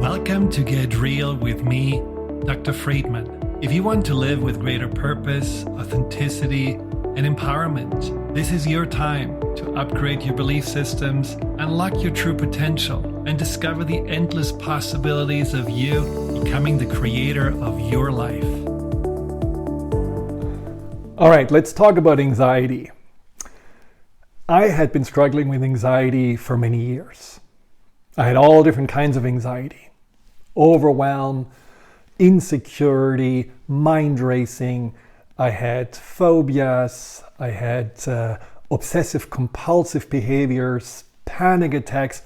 Welcome to Get Real with me, Dr. Friedemann. If you want to live with greater purpose, authenticity, and empowerment, this is your time to upgrade your belief systems, unlock your true potential, and discover the endless possibilities of you becoming the creator of your life. All right, let's talk about anxiety. I had been struggling with anxiety for many years. I had all different kinds of anxiety: overwhelm, insecurity, mind racing. I had phobias. I had obsessive compulsive behaviors, panic attacks.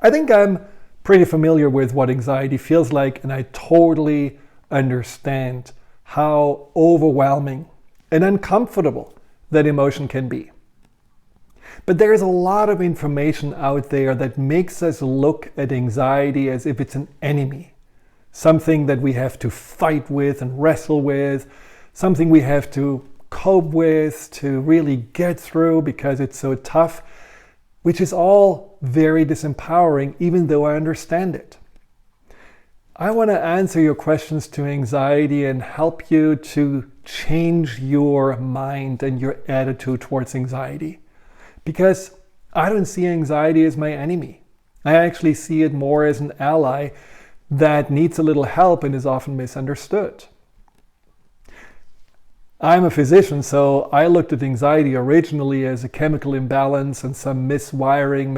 I think I'm pretty familiar with what anxiety feels like, and I totally understand how overwhelming and uncomfortable that emotion can be. But there's a lot of information out there that makes us look at anxiety as if it's an enemy, something that we have to fight with and wrestle with, something we have to cope with to really get through because it's so tough, which is all very disempowering, even though I understand it. I want to answer your questions to anxiety and help you to change your mind and your attitude towards anxiety. Because I don't see anxiety as my enemy. I actually see it more as an ally that needs a little help and is often misunderstood. I'm a physician, so I looked at anxiety originally as a chemical imbalance and some misfiring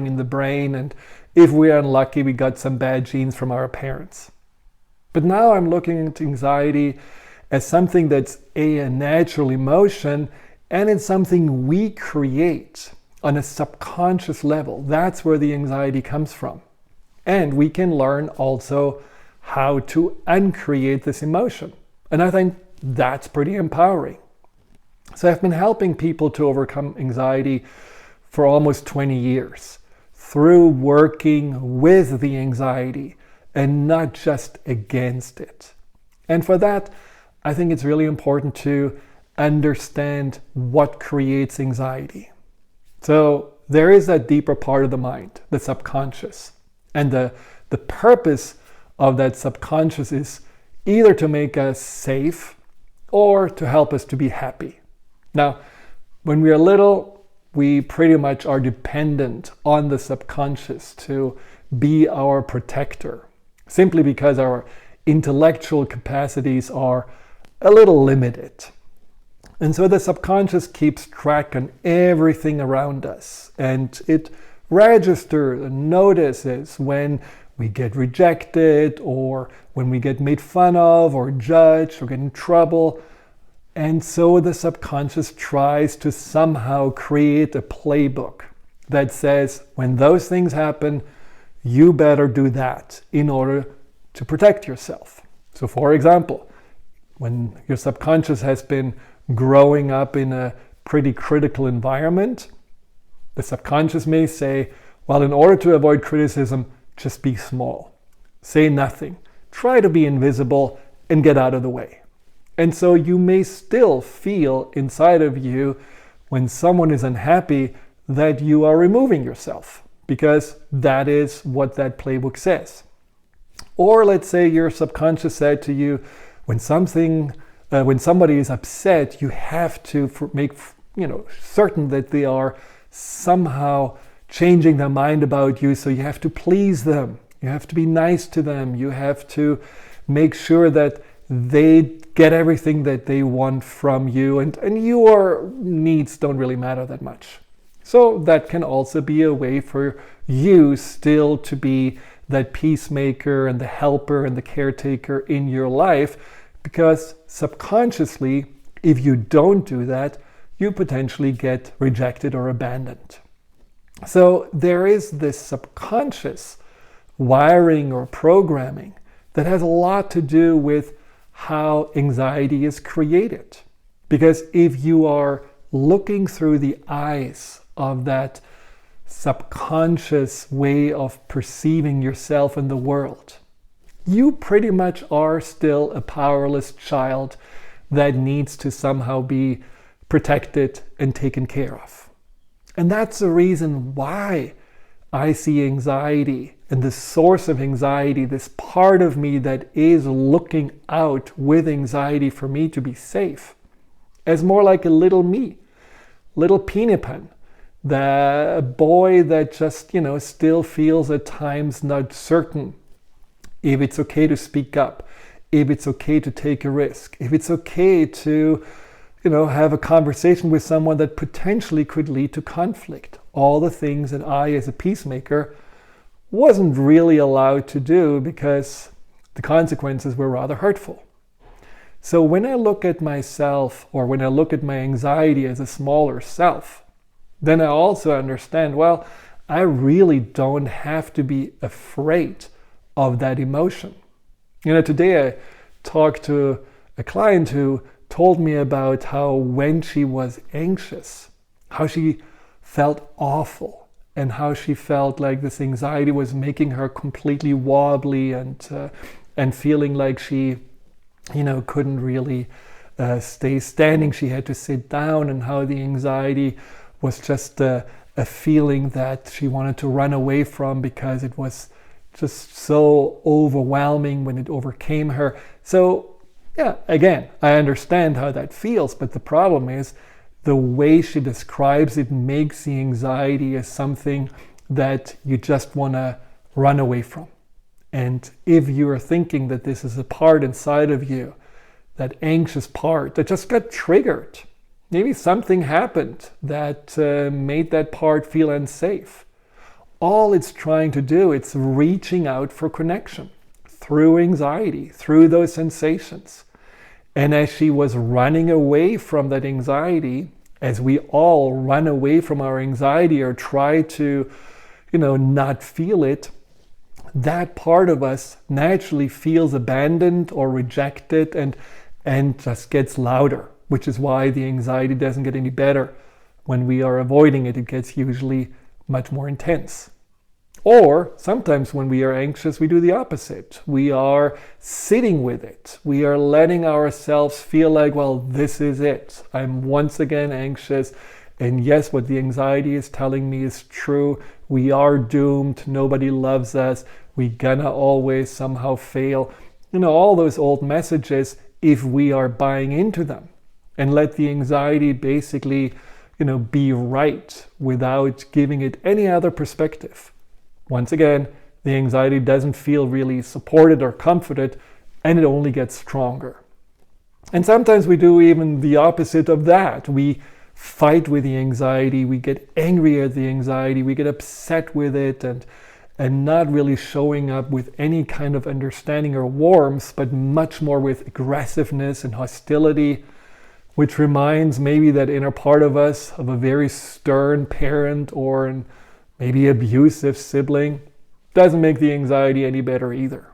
in the brain, and if we're unlucky, we got some bad genes from our parents. But now I'm looking at anxiety as something that's a natural emotion, and it's something we create on a subconscious level. That's where the anxiety comes from. And we can learn also how to uncreate this emotion. And I think that's pretty empowering. So I've been helping people to overcome anxiety for almost 20 years through working with the anxiety and not just against it. And for that, I think it's really important to understand what creates anxiety. So there is that deeper part of the mind, the subconscious. And the purpose of that subconscious is either to make us safe or to help us to be happy. Now, when we are little, we pretty much are dependent on the subconscious to be our protector, simply because our intellectual capacities are a little limited. And so the subconscious keeps track on everything around us, and it registers and notices when we get rejected or when we get made fun of or judged or get in trouble. And so the subconscious tries to somehow create a playbook that says, when those things happen, you better do that in order to protect yourself. So for example, when your subconscious has been growing up in a pretty critical environment, the subconscious may say, well, in order to avoid criticism, just be small. Say nothing. Try to be invisible and get out of the way. And so you may still feel inside of you, when someone is unhappy, that you are removing yourself, because that is what that playbook says. Or let's say your subconscious said to you, when somebody is upset, you have to make certain that they are somehow changing their mind about you, so you have to please them. You have to be nice to them. You have to make sure that they get everything that they want from you, and your needs don't really matter that much. So that can also be a way for you still to be that peacemaker and the helper and the caretaker in your life, because subconsciously, if you don't do that, you potentially get rejected or abandoned. So there is this subconscious wiring or programming that has a lot to do with how anxiety is created. Because if you are looking through the eyes of that subconscious way of perceiving yourself and the world, you pretty much are still a powerless child that needs to somehow be protected and taken care of. And that's the reason why I see anxiety and the source of anxiety, this part of me that is looking out with anxiety for me to be safe, as more like a little me, little Friedemann, the boy that just, still feels at times not certain if it's okay to speak up, if it's okay to take a risk, if it's okay to, have a conversation with someone that potentially could lead to conflict. All the things that I, as a peacemaker, wasn't really allowed to do because the consequences were rather hurtful. So when I look at myself, or when I look at my anxiety as a smaller self, then I also understand, well, I really don't have to be afraid of that emotion. Today I talked to a client who told me about how when she was anxious, how she felt awful, and how she felt like this anxiety was making her completely wobbly and feeling like she, couldn't really stay standing. She had to sit down, and how the anxiety was just a feeling that she wanted to run away from because it was just so overwhelming when it overcame her. So, yeah, again, I understand how that feels, but the problem is the way she describes it makes the anxiety as something that you just want to run away from. And if you are thinking that this is a part inside of you, that anxious part that just got triggered, maybe something happened that made that part feel unsafe. All it's trying to do, it's reaching out for connection through anxiety, through those sensations. And as she was running away from that anxiety, as we all run away from our anxiety or try to, not feel it, that part of us naturally feels abandoned or rejected and just gets louder, which is why the anxiety doesn't get any better. When we are avoiding it, it gets usually much more intense. Or sometimes when we are anxious, we do the opposite. We are sitting with it. We are letting ourselves feel like, well, this is it. I'm once again anxious. And yes, what the anxiety is telling me is true. We are doomed. Nobody loves us. We're gonna always somehow fail. All those old messages, if we are buying into them and let the anxiety basically, be right without giving it any other perspective. Once again, the anxiety doesn't feel really supported or comforted, and it only gets stronger. And sometimes we do even the opposite of that. We fight with the anxiety, we get angry at the anxiety, we get upset with it, and not really showing up with any kind of understanding or warmth, but much more with aggressiveness and hostility, which reminds maybe that inner part of us of a very stern parent or an maybe abusive sibling. Doesn't make the anxiety any better either.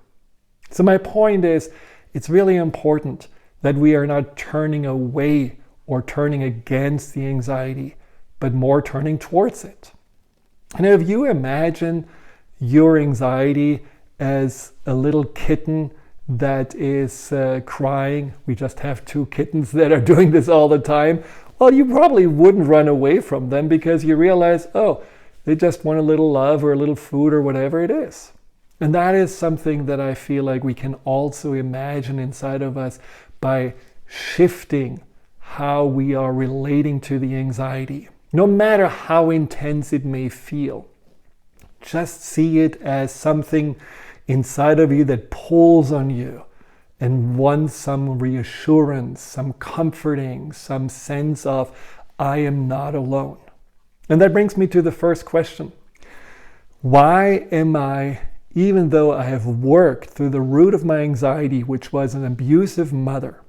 So my point is, it's really important that we are not turning away or turning against the anxiety, but more turning towards it. And if you imagine your anxiety as a little kitten that is crying, we just have 2 kittens that are doing this all the time, well, you probably wouldn't run away from them because you realize, oh, they just want a little love or a little food or whatever it is. And that is something that I feel like we can also imagine inside of us by shifting how we are relating to the anxiety. No matter how intense it may feel, just see it as something inside of you that pulls on you and wants some reassurance, some comforting, some sense of, I am not alone. And that brings me to the first question. Why am I, even though I have worked through the root of my anxiety, which was an abusive mother,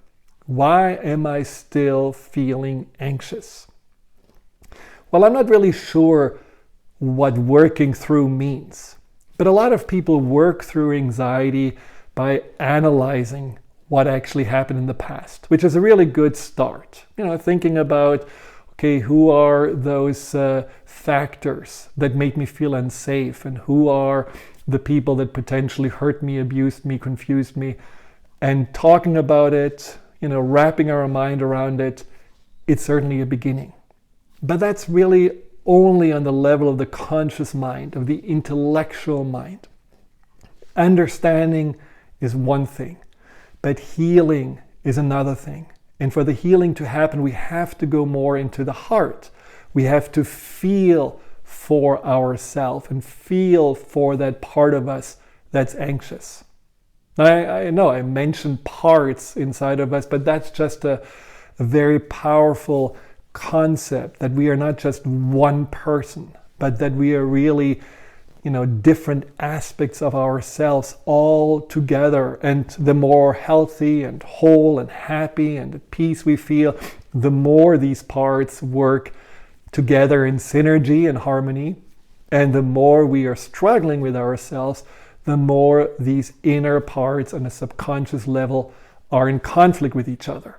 why am I still feeling anxious? Well, I'm not really sure what working through means, but a lot of people work through anxiety by analyzing what actually happened in the past, which is a really good start. Thinking about, okay, who are those factors that make me feel unsafe, and who are the people that potentially hurt me, abused me, confused me, and talking about it, wrapping our mind around it, it's certainly a beginning. But that's really only on the level of the conscious mind, of the intellectual mind. Understanding is one thing, but healing is another thing. And for the healing to happen, we have to go more into the heart. We have to feel for ourselves and feel for that part of us that's anxious. I know I mentioned parts inside of us, but that's just a very powerful concept, that we are not just one person, but that we are really, different aspects of ourselves all together. And the more healthy and whole and happy and at peace we feel, the more these parts work together in synergy and harmony. And the more we are struggling with ourselves, the more these inner parts on a subconscious level are in conflict with each other.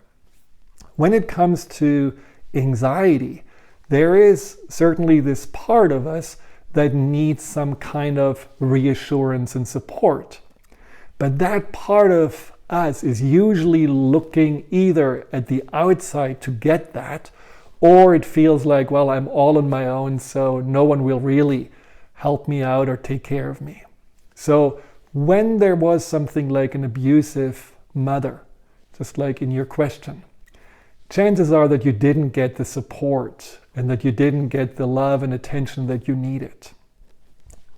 When it comes to anxiety, there is certainly this part of us that needs some kind of reassurance and support. But that part of us is usually looking either at the outside to get that, or it feels like, well, I'm all on my own, so no one will really help me out or take care of me. So when there was something like an abusive mother, just like in your question, chances are that you didn't get the support and that you didn't get the love and attention that you needed.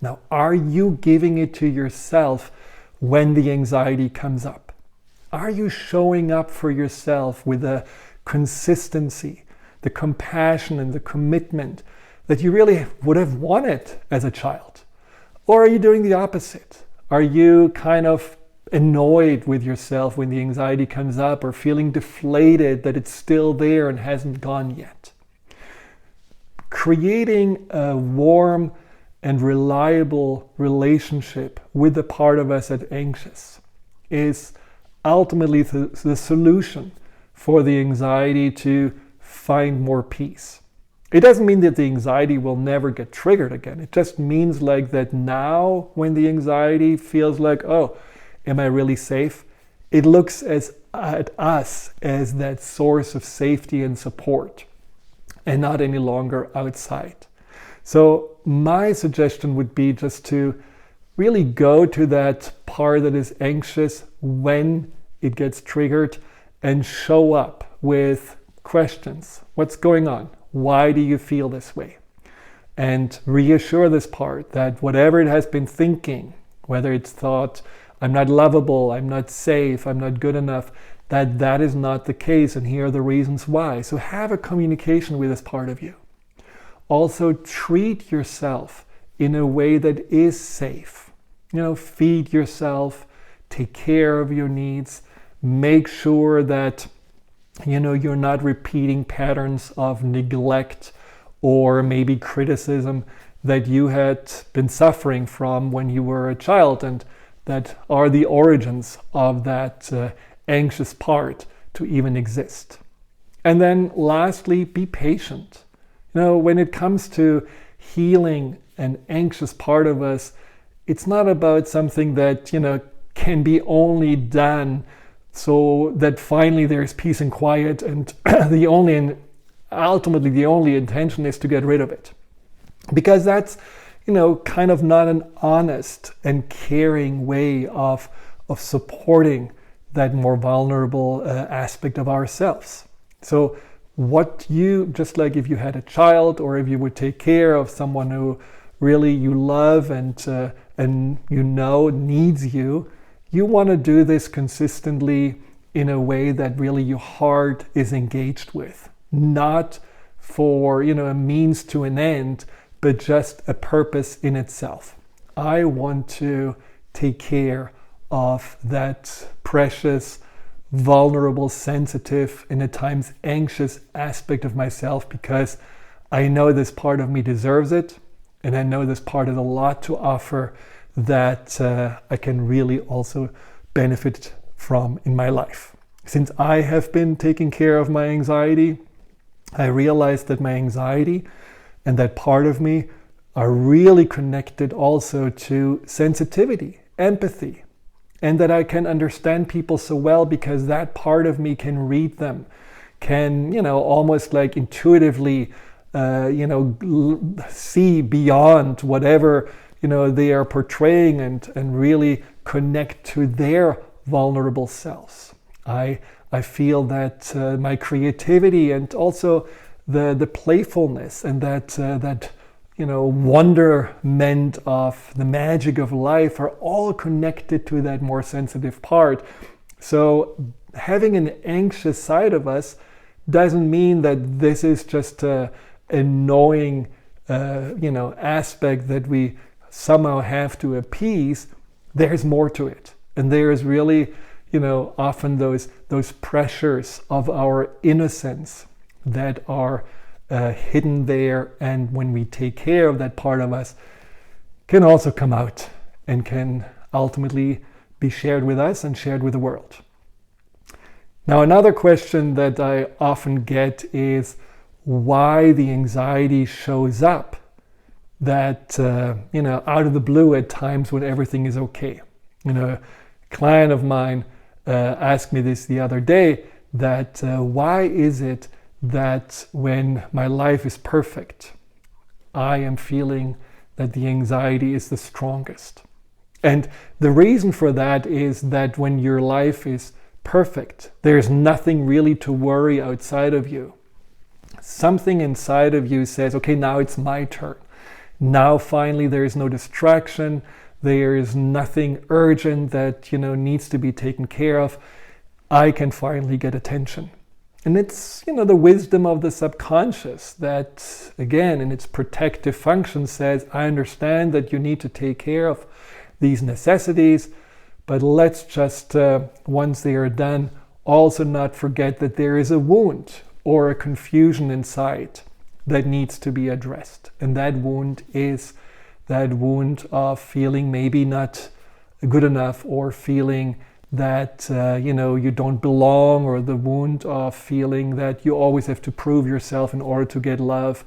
Now, are you giving it to yourself when the anxiety comes up? Are you showing up for yourself with the consistency, the compassion and the commitment that you really would have wanted as a child? Or are you doing the opposite? Are you kind of annoyed with yourself when the anxiety comes up, or feeling deflated that it's still there and hasn't gone yet? Creating a warm and reliable relationship with the part of us that's anxious is ultimately the solution for the anxiety to find more peace. It doesn't mean that the anxiety will never get triggered again. It just means like that now, when the anxiety feels like, oh, am I really safe? It looks at us as that source of safety and support, and not any longer outside. So my suggestion would be just to really go to that part that is anxious when it gets triggered and show up with questions. What's going on? Why do you feel this way? And reassure this part that whatever it has been thinking, whether it's thought, I'm not lovable, I'm not safe, I'm not good enough, that is not the case, and here are the reasons why. So have a communication with this part of you. Also treat yourself in a way that is safe. Feed yourself, take care of your needs, make sure that you're not repeating patterns of neglect or maybe criticism that you had been suffering from when you were a child, and that are the origins of that anxious part to even exist. And then lastly, be patient. When it comes to healing an anxious part of us, it's not about something that, can be only done so that finally there's peace and quiet, and ultimately the only intention is to get rid of it. Because that's, kind of not an honest and caring way of supporting that more vulnerable aspect of ourselves. So just like if you had a child, or if you would take care of someone who really you love and needs you, you want to do this consistently in a way that really your heart is engaged with, not for a means to an end, but just a purpose in itself. I want to take care of that precious, vulnerable, sensitive, and at times anxious aspect of myself, because I know this part of me deserves it, and I know this part has a lot to offer that I can really also benefit from in my life. Since I have been taking care of my anxiety, I realized that my anxiety and that part of me are really connected also to sensitivity, empathy, and that I can understand people so well because that part of me can read them, can, almost like intuitively, see beyond whatever, they are portraying and really connect to their vulnerable selves. I feel that my creativity and also the playfulness and that wonderment of the magic of life are all connected to that more sensitive part. So having an anxious side of us doesn't mean that this is just an annoying aspect that we somehow have to appease. There's more to it, and there's really often those pressures of our innocence that are hidden there, and when we take care of that part of us, can also come out and can ultimately be shared with us and shared with the world. Now, another question that I often get is why the anxiety shows up that out of the blue at times when everything is okay. A client of mine asked me this the other day, that why is it that when my life is perfect, I am feeling that the anxiety is the strongest. And the reason for that is that when your life is perfect, there's nothing really to worry outside of you. Something inside of you says, okay, now it's my turn. Now finally there is no distraction. There is nothing urgent that needs to be taken care of. I can finally get attention. And it's the wisdom of the subconscious that, again, in its protective function says, I understand that you need to take care of these necessities, but let's just, once they are done, also not forget that there is a wound or a confusion inside that needs to be addressed. And that wound is that wound of feeling maybe not good enough, or feeling that you don't belong, or the wound of feeling that you always have to prove yourself in order to get love.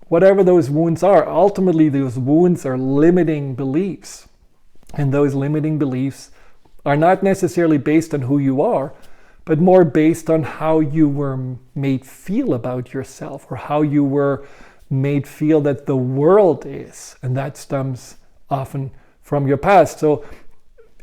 Whatever those wounds are, ultimately those wounds are limiting beliefs. And those limiting beliefs are not necessarily based on who you are, but more based on how you were made feel about yourself, or how you were made feel that the world is. And that stems often from your past. So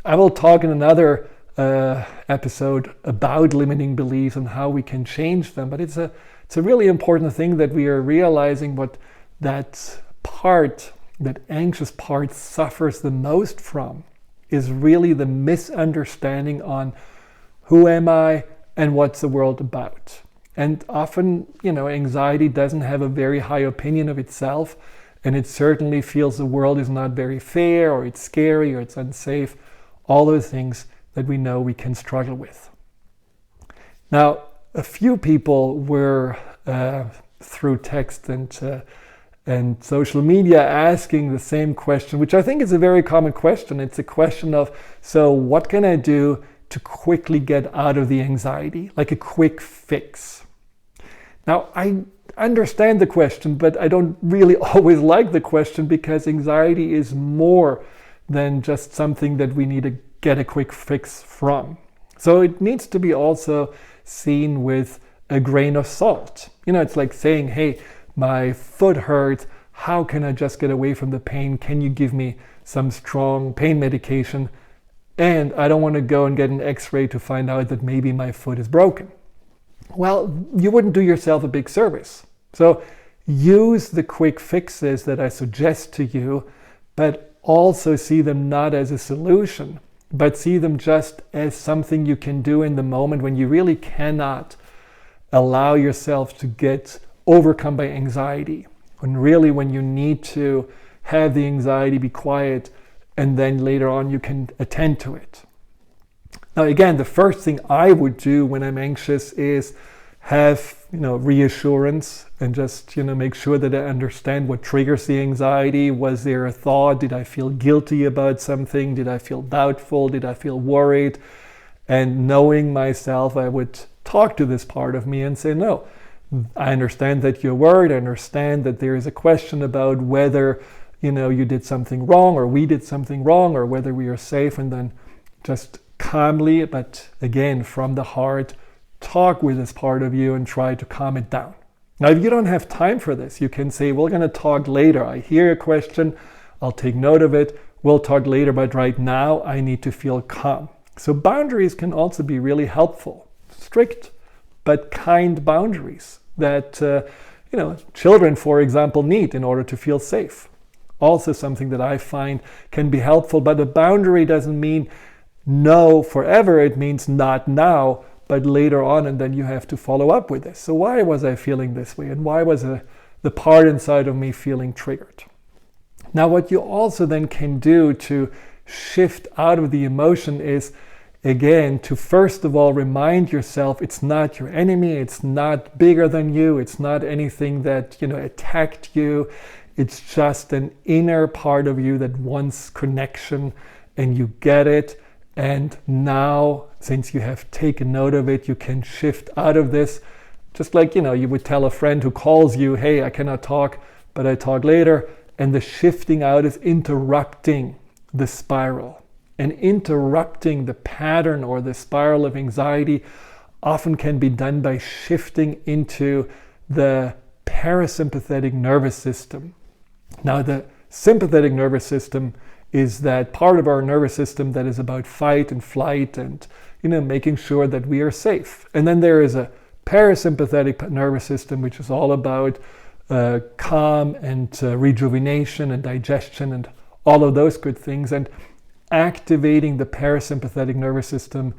I will talk in another episode about limiting beliefs and how we can change them. But it's a really important thing that we are realizing what that anxious part suffers the most from is really the misunderstanding on who am I and what's the world about. And often, anxiety doesn't have a very high opinion of itself, and it certainly feels the world is not very fair, or it's scary, or it's unsafe. All those things that we know we can struggle with. Now, a few people were through text and social media asking the same question, which I think is a very common question. It's a question of, so what can I do to quickly get out of the anxiety, like a quick fix? Now, I understand the question, but I don't really always like the question, because anxiety is more than just something that we need to get a quick fix from. So it needs to be also seen with a grain of salt. It's like saying, hey, my foot hurts. How can I just get away from the pain? Can you give me some strong pain medication? And I don't want to go and get an x-ray to find out that maybe my foot is broken. Well, you wouldn't do yourself a big service. So use the quick fixes that I suggest to you, but also see them not as a solution, but see them just as something you can do in the moment when you really cannot allow yourself to get overcome by anxiety. When you need to have the anxiety be quiet, and then later on you can attend to it. Now again, the first thing I would do when I'm anxious is have reassurance, and just make sure that I understand what triggers the anxiety. Was there a thought? Did I feel guilty about something? Did I feel doubtful? Did I feel worried? And knowing myself, I would talk to this part of me and say, no, I understand that you're worried. I understand that there is a question about whether you did something wrong, or we did something wrong, or whether we are safe. And then just calmly, but again from the heart, talk with this part of you and try to calm it down. Now, if you don't have time for this, you can say, we're going to talk later. I hear a question. I'll take note of it. We'll talk later, but right now I need to feel calm. So boundaries can also be really helpful. Strict but kind boundaries that children, for example, need in order to feel safe. Also something that I find can be helpful, but a boundary doesn't mean no forever. It means not now, but later on, and then you have to follow up with this. So why was I feeling this way? And why was the part inside of me feeling triggered? Now, what you also then can do to shift out of the emotion is, again, to first of all remind yourself it's not your enemy, it's not bigger than you, it's not anything that attacked you. It's just an inner part of you that wants connection, and you get it. And now, since you have taken note of it, you can shift out of this. Just like you would tell a friend who calls you, hey, I cannot talk, but I talk later. And the shifting out is interrupting the spiral. And interrupting the pattern or the spiral of anxiety often can be done by shifting into the parasympathetic nervous system. Now, the sympathetic nervous system is that part of our nervous system that is about fight and flight and making sure that we are safe. And then there is a parasympathetic nervous system, which is all about calm and rejuvenation and digestion and all of those good things. And activating the parasympathetic nervous system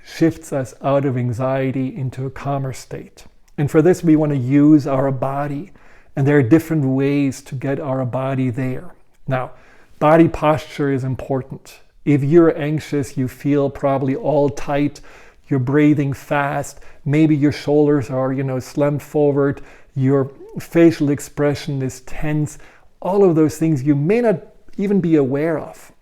shifts us out of anxiety into a calmer state. And for this, we want to use our body. And there are different ways to get our body there. Now, body posture is important. If you're anxious, you feel probably all tight, you're breathing fast, maybe your shoulders are, slumped forward, your facial expression is tense. All of those things you may not even be aware of,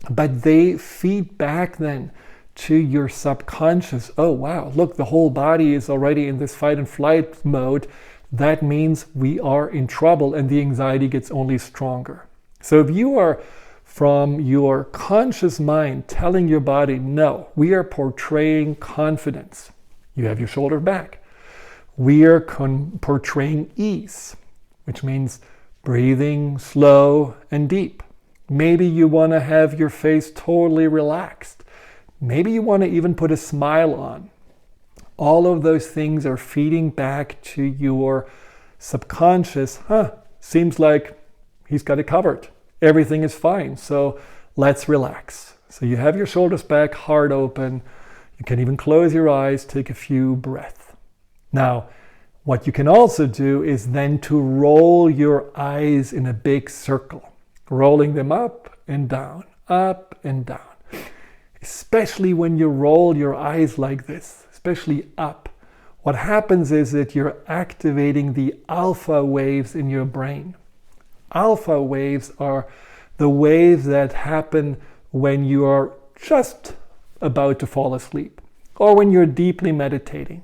but they feed back then to your subconscious. Oh wow, look, the whole body is already in this fight and flight mode. That means we are in trouble, and the anxiety gets only stronger. So if you are from your conscious mind telling your body, no, we are portraying confidence. You have your shoulder back. We are portraying ease, which means breathing slow and deep. Maybe you want to have your face totally relaxed. Maybe you want to even put a smile on. All of those things are feeding back to your subconscious. Seems like he's got it covered. Everything is fine, so let's relax. So you have your shoulders back, heart open. You can even close your eyes, take a few breaths. Now, what you can also do is then to roll your eyes in a big circle, rolling them up and down, up and down. Especially when you roll your eyes like this, especially up, what happens is that you're activating the alpha waves in your brain. Alpha waves are the waves that happen when you are just about to fall asleep or when you're deeply meditating.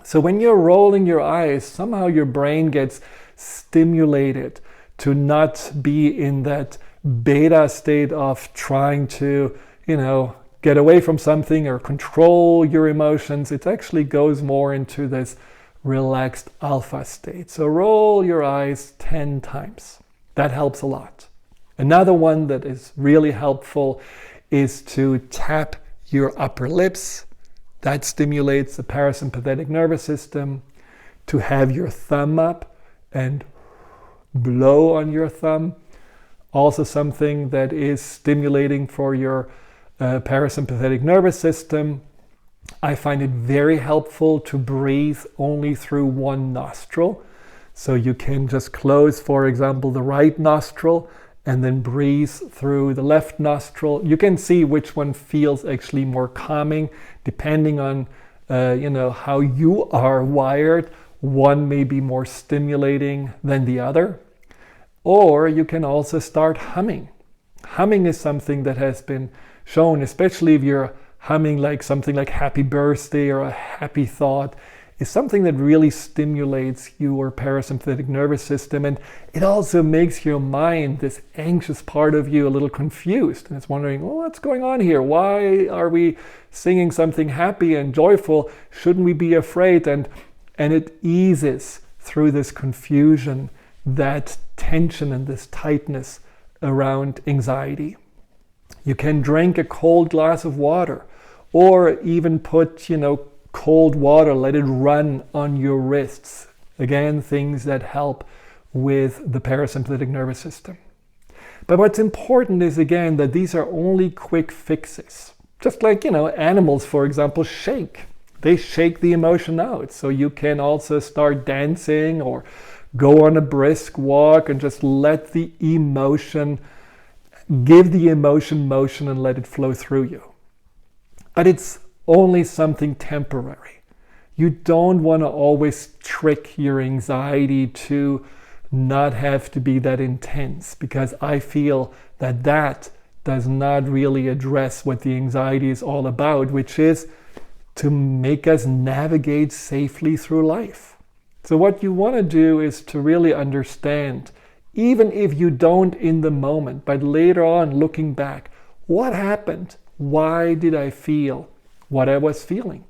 So when you're rolling your eyes, somehow your brain gets stimulated to not be in that beta state of trying to, get away from something or control your emotions. It actually goes more into this relaxed alpha state. So roll your eyes 10 times. That helps a lot. Another one that is really helpful is to tap your upper lips. That stimulates the parasympathetic nervous system. To have your thumb up and blow on your thumb. Also something that is stimulating for your parasympathetic nervous system. I find it very helpful to breathe only through one nostril. So you can just close, for example, the right nostril and then breathe through the left nostril. You can see which one feels actually more calming, depending on how you are wired. One may be more stimulating than the other. Or you can also start humming. Humming is something that has been shown, especially if you're humming like something like happy birthday or a happy thought, is something that really stimulates your parasympathetic nervous system. And it also makes your mind, this anxious part of you, a little confused. And it's wondering, well, what's going on here? Why are we singing something happy and joyful? Shouldn't we be afraid? And it eases through this confusion, that tension and this tightness around anxiety. You can drink a cold glass of water, or even put, cold water, let it run on your wrists. Again, things that help with the parasympathetic nervous system. But what's important is, again, that these are only quick fixes. Just like, animals, for example, shake. They shake the emotion out. So you can also start dancing or go on a brisk walk and just let the emotion, give the emotion motion and let it flow through you. But it's only something temporary. You don't want to always trick your anxiety to not have to be that intense, because I feel that that does not really address what the anxiety is all about, which is to make us navigate safely through life. So what you want to do is to really understand, even if you don't in the moment, but later on looking back, what happened? Why did I feel what I was feeling?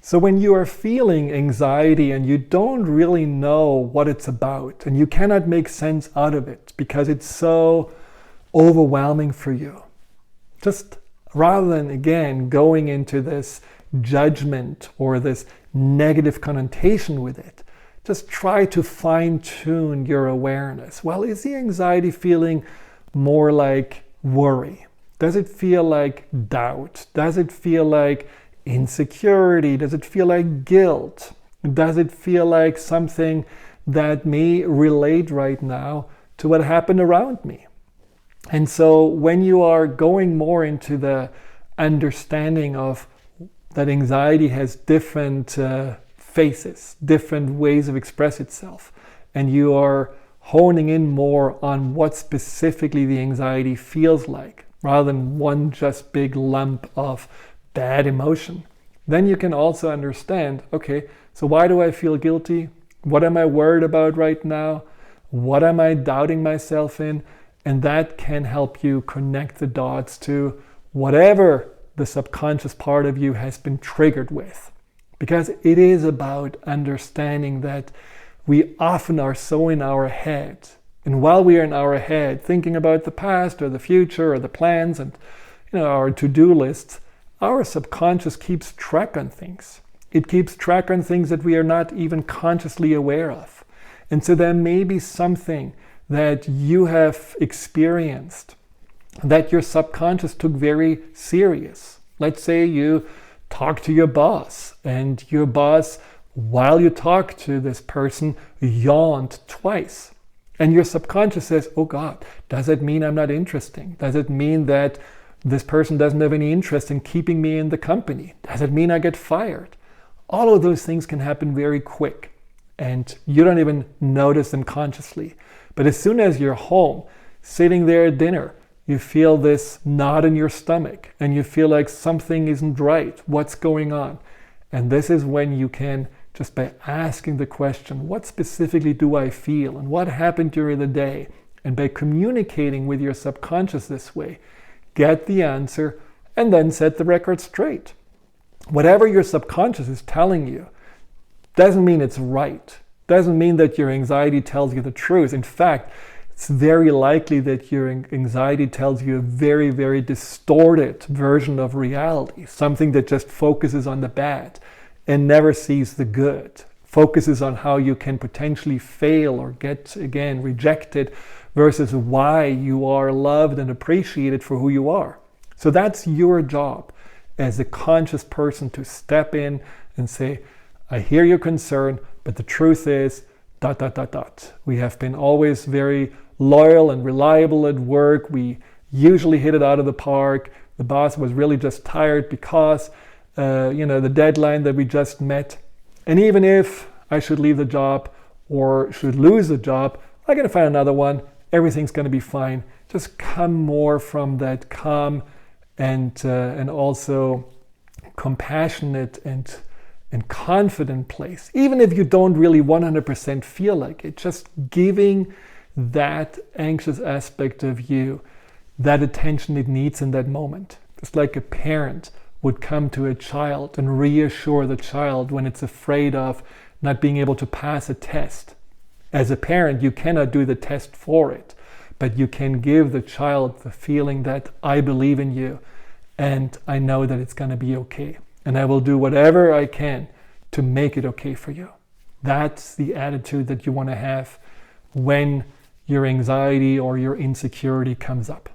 So when you are feeling anxiety and you don't really know what it's about, and you cannot make sense out of it because it's so overwhelming for you, just rather than, again, going into this judgment or this negative connotation with it, just try to fine-tune your awareness. Well, is the anxiety feeling more like worry? Does it feel like doubt? Does it feel like insecurity? Does it feel like guilt? Does it feel like something that may relate right now to what happened around me? And so when you are going more into the understanding of that anxiety has different faces, different ways of express itself, and you are honing in more on what specifically the anxiety feels like, rather than one just big lump of bad emotion, then you can also understand, okay, so why do I feel guilty? What am I worried about right now? What am I doubting myself in? And that can help you connect the dots to whatever the subconscious part of you has been triggered with. Because it is about understanding that we often are so in our head. And while we are in our head, thinking about the past or the future or the plans and our to-do lists, our subconscious keeps track on things. It keeps track on things that we are not even consciously aware of. And so there may be something that you have experienced that your subconscious took very serious. Let's say you talk to your boss, and your boss, while you talk to this person, yawned twice. And your subconscious says, oh God, does it mean I'm not interesting? Does it mean that this person doesn't have any interest in keeping me in the company? Does it mean I get fired? All of those things can happen very quick, and you don't even notice them consciously. But as soon as you're home, sitting there at dinner, you feel this knot in your stomach, and you feel like something isn't right. What's going on? And this is when you can, just by asking the question, what specifically do I feel? And what happened during the day? And by communicating with your subconscious this way, get the answer, and then set the record straight. Whatever your subconscious is telling you doesn't mean it's right. Doesn't mean that your anxiety tells you the truth. In fact, it's very likely that your anxiety tells you a very, very distorted version of reality, something that just focuses on the bad and never sees the good, focuses on how you can potentially fail or get, again, rejected, versus why you are loved and appreciated for who you are. So that's your job as a conscious person, to step in and say, I hear your concern, but the truth is, ... We have been always very loyal and reliable at work. We usually hit it out of the park. The boss was really just tired because, the deadline that we just met. And even if I should leave the job or should lose the job, I'm going to find another one. Everything's going to be fine. Just come more from that calm and also compassionate and confident place. Even if you don't really 100% feel like it, just giving that anxious aspect of you that attention it needs in that moment. Just like a parent would come to a child and reassure the child when it's afraid of not being able to pass a test. As a parent, you cannot do the test for it, but you can give the child the feeling that I believe in you and I know that it's going to be okay. And I will do whatever I can to make it okay for you. That's the attitude that you want to have when your anxiety or your insecurity comes up.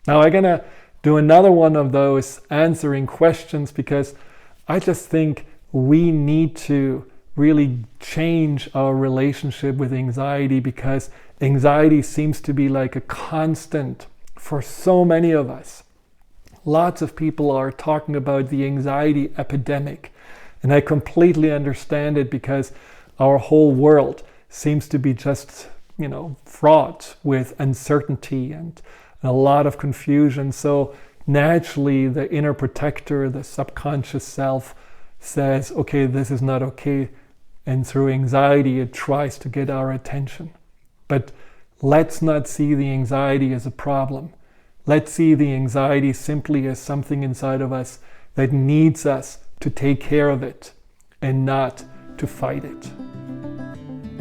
Now I'm going to do another one of those answering questions because I just think we need to really change our relationship with anxiety, because anxiety seems to be like a constant for so many of us. Lots of people are talking about the anxiety epidemic, and I completely understand it because our whole world seems to be just, fraught with uncertainty and a lot of confusion. So naturally, the inner protector, the subconscious self, says, okay, this is not okay. And through anxiety, it tries to get our attention. But let's not see the anxiety as a problem. Let's see the anxiety simply as something inside of us that needs us to take care of it and not to fight it.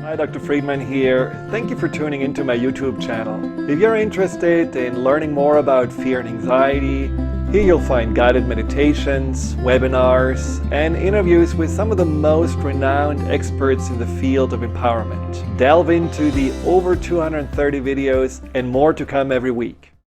Hi, Dr. Friedemann here. Thank you for tuning into my YouTube channel. If you're interested in learning more about fear and anxiety, here you'll find guided meditations, webinars, and interviews with some of the most renowned experts in the field of empowerment. Delve into the over 230 videos and more to come every week.